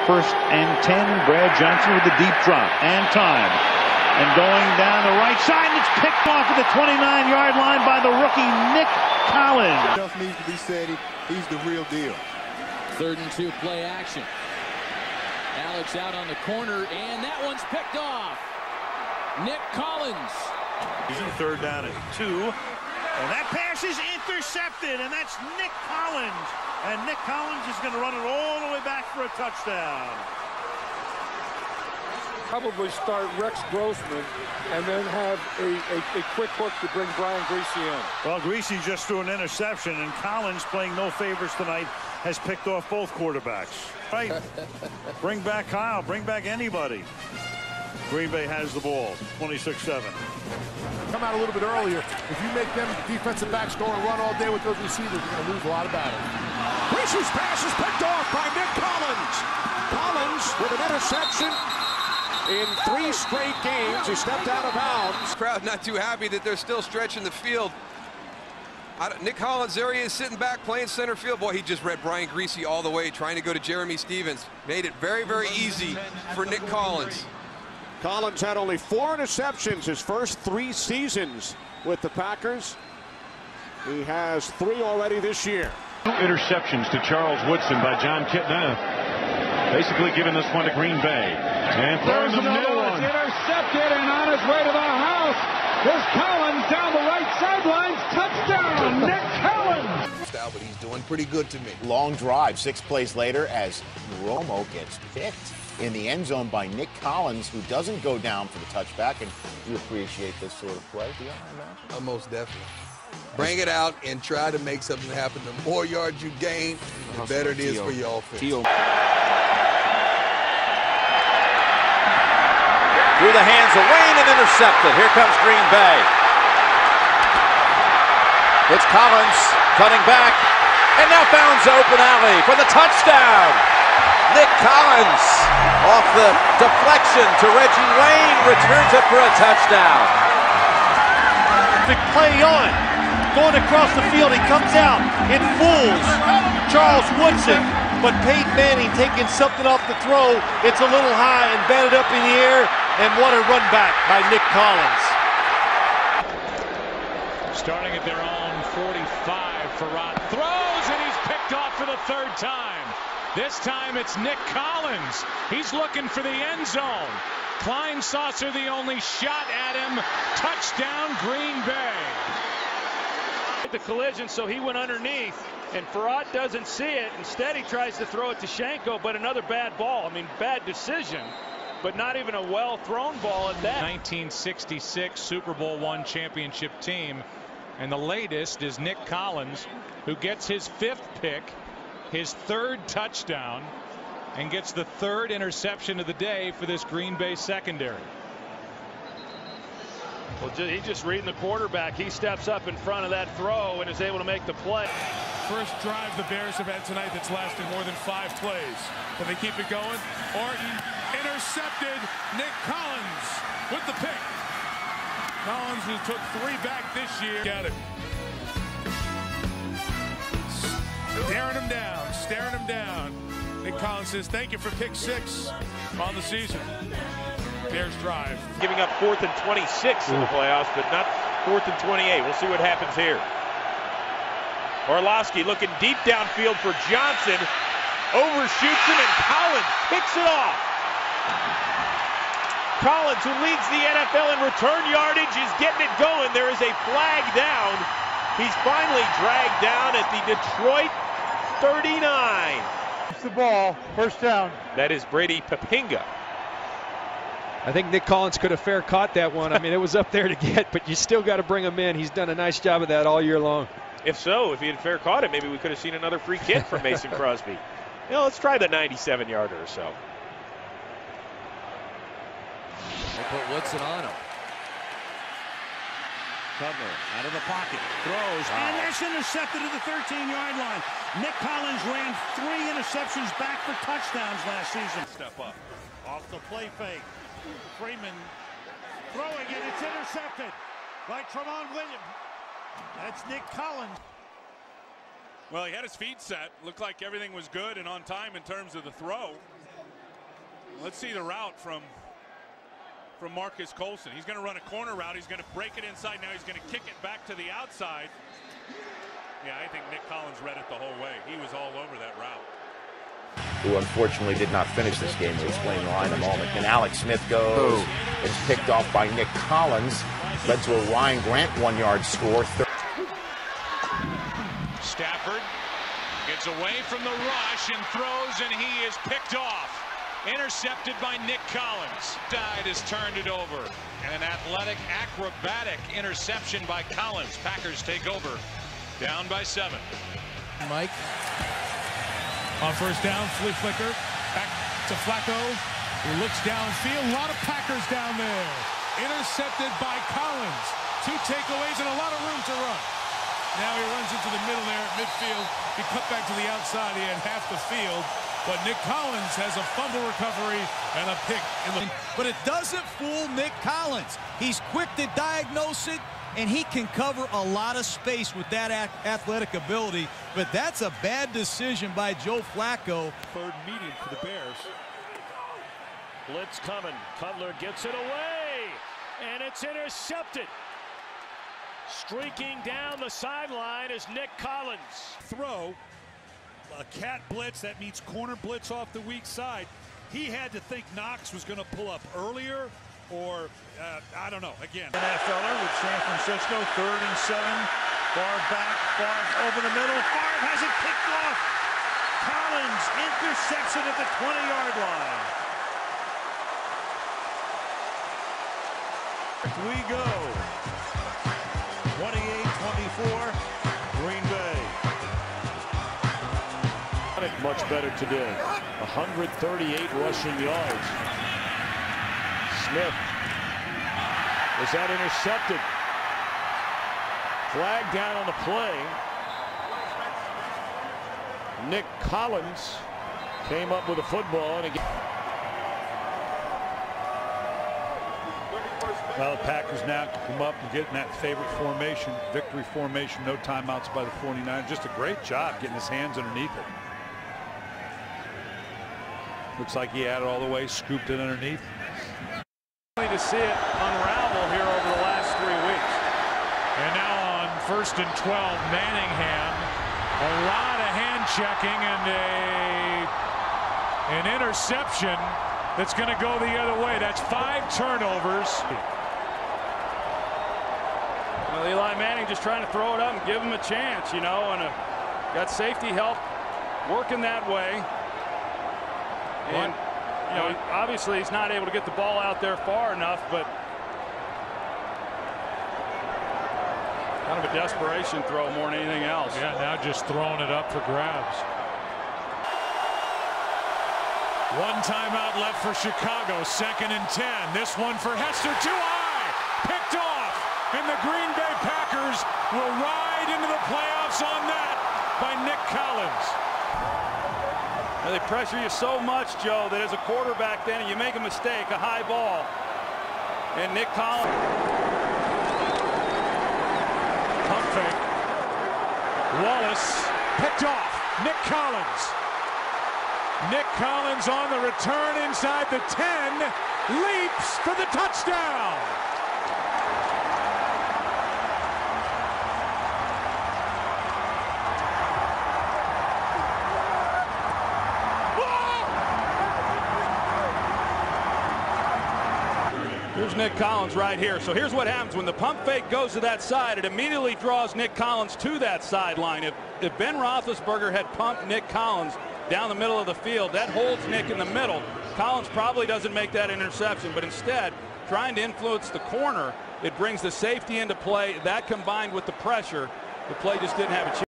1st and 10. Brad Johnson with the deep drop and time. And going down the right side, and it's picked off at the 29-yard line by the rookie Nick Collins. Else needs to be said. He's the real deal. 3rd and 2 play action. Alex out on the corner, and that one's picked off. Nick Collins. He's in 3rd down and 2. And that pass is intercepted, and that's Nick Collins. And Nick Collins is going to run it all the way back for a touchdown. Probably start Rex Grossman and then have a quick hook to bring Brian Greasy in. Well, Greasy just threw an interception, and Collins, playing no favors tonight, has picked off both quarterbacks. Right? Bring back Kyle. Bring back anybody. Green Bay has the ball, 26-7. Come out a little bit earlier. If you make them defensive backs go and run all day with those receivers, you're going to lose a lot of battles. Greasy's pass is picked off by Nick Collins. Collins with an interception. In 3 straight games, he stepped out of bounds. Crowd not too happy that they're still stretching the field. Nick Collins, there he is sitting back playing center field. Boy, he just read Brian Greasy all the way, trying to go to Jeremy Stevens. Made it very, very easy for Nick Collins. Collins had only 4 interceptions his first 3 seasons with the Packers. He has 3 already this year. 2 interceptions to Charles Woodson by John Kitna. Basically giving this one to Green Bay. And There's another one. It's intercepted and on his way to the house. There's Collins down the right sidelines. Touchdown, Nick Collins. But he's doing pretty good to me. Long drive 6 plays later as Romo gets picked in the end zone by Nick Collins, who doesn't go down for the touchback. And you appreciate this sort of play, do you imagine? Most definitely. Bring it out and try to make something happen. The more yards you gain, the better it is for your offense. Through the hands of Wayne and intercepted. Here comes Green Bay. It's Collins cutting back and now founds open alley for the touchdown. Nick Collins off the deflection to Reggie Wayne returns it for a touchdown. Big play on. Going across the field, he comes out. It fools Charles Woodson, but Peyton Manning taking something off the throw. It's a little high and batted up in the air. And what a run back by Nick Collins. Starting at their own 45, Farad throws, and he's picked off for the 3rd time. This time it's Nick Collins. He's looking for the end zone. Klein Saucer the only shot at him. Touchdown, Green Bay. The collision, so he went underneath, and Farad doesn't see it. Instead, he tries to throw it to Shanko, but another bad ball. I mean, bad decision. But not even a well-thrown ball at that. 1966 Super Bowl I championship team. And the latest is Nick Collins, who gets his 5th pick, his 3rd touchdown, and gets the 3rd interception of the day for this Green Bay secondary. Well, he's just reading the quarterback. He steps up in front of that throw and is able to make the play. First drive the Bears have had tonight that's lasted more than 5 plays. Can they keep it going? Orton intercepted. Nick Collins with the pick. Collins, who took 3 back this year, got it. Staring him down. Nick Collins says, thank you for pick 6 on the season. Bears drive. Giving up 4th and 26 in the playoffs, but not 4th and 28. We'll see what happens here. Orlovsky looking deep downfield for Johnson. Overshoots him, and Collins picks it off. Collins, who leads the NFL in return yardage, is getting it going. There is a flag down. He's finally dragged down at the Detroit 39. It's the ball. 1st down. That is Brady Papinga. I think Nick Collins could have fair caught that one. I mean, it was up there to get, but you still got to bring him in. He's done a nice job of that all year long. If so, if he had fair caught it, maybe we could have seen another free kick from Mason Crosby. You know, let's try the 97-yarder or so. They put Woodson on him. Cutler out of the pocket, throws, and that's intercepted at the 13-yard line. Nick Collins ran 3 interceptions back for touchdowns last season. Step up, off the play fake. Freeman throwing it, it's intercepted by Tramon Williams. That's Nick Collins. Well, he had his feet set. Looked like everything was good and on time in terms of the throw. Let's see the route from Marcus Colson. He's going to run a corner route. He's going to break it inside. Now he's going to kick it back to the outside. Yeah, I think Nick Collins read it the whole way. He was all over that route. Who unfortunately did not finish this game. We'll explain why in a moment. And Alex Smith goes. It's picked off by Nick Collins. Led to a Ryan Grant 1-yard score. Stafford gets away from the rush and throws, and he is picked off. Intercepted by Nick Collins. Side has turned it over. And an athletic, acrobatic interception by Collins. Packers take over. Down by 7. Mike. On first down, flea flicker. Back to Flacco. He looks downfield. A lot of Packers down there. Intercepted by Collins. 2 takeaways and a lot of room to run. Now he runs into the middle there at midfield. He cut back to the outside. He had half the field. But Nick Collins has a fumble recovery and a pick. But it doesn't fool Nick Collins. He's quick to diagnose it, and he can cover a lot of space with that athletic ability. But that's a bad decision by Joe Flacco. Third medium for the Bears. Blitz coming. Cutler gets it away, and it's intercepted. Streaking down the sideline is Nick Collins. Throw. A cat blitz, that means corner blitz off the weak side. He had to think Knox was going to pull up earlier, or I don't know. Again, NFLer with San Francisco, 3rd and 7. Favre back, Favre over the middle. Favre has it picked off. Collins intercepts it at the 20-yard line. We go. 28-24, Green Bay. Much better today. 138 rushing yards. Smith. Is that intercepted? Flag down on the play. Nick Collins came up with a football and again. Well, the Packers now come up and get in that favorite formation, victory formation, no timeouts by the 49ers. Just a great job getting his hands underneath it. Looks like he had it all the way, scooped it underneath. To see it unravel here over the last 3 weeks. And now on 1st and 12, Manningham. A lot of hand checking and an interception that's going to go the other way. That's 5 turnovers. Well, Eli Manning just trying to throw it up and give him a chance, you know, and got safety help working that way. And, you know, obviously he's not able to get the ball out there far enough, but kind of a desperation throw more than anything else. Yeah, now just throwing it up for grabs. 1 timeout left for Chicago. 2nd and 10. This one for Hester, too high. Picked off. And the Green Bay Packers will ride into the playoffs on that by Nick Collins. Now they pressure you so much, Joe, that as a quarterback then you make a mistake, a high ball. And Nick Collins. Pump fake. Wallace picked off. Nick Collins. Nick Collins on the return inside the 10. Leaps for the touchdown. Here's Nick Collins right here. So here's what happens when the pump fake goes to that side. It immediately draws Nick Collins to that sideline. If Ben Roethlisberger had pumped Nick Collins down the middle of the field, that holds Nick in the middle. Collins probably doesn't make that interception, but instead, trying to influence the corner, it brings the safety into play. That combined with the pressure, the play just didn't have a chance.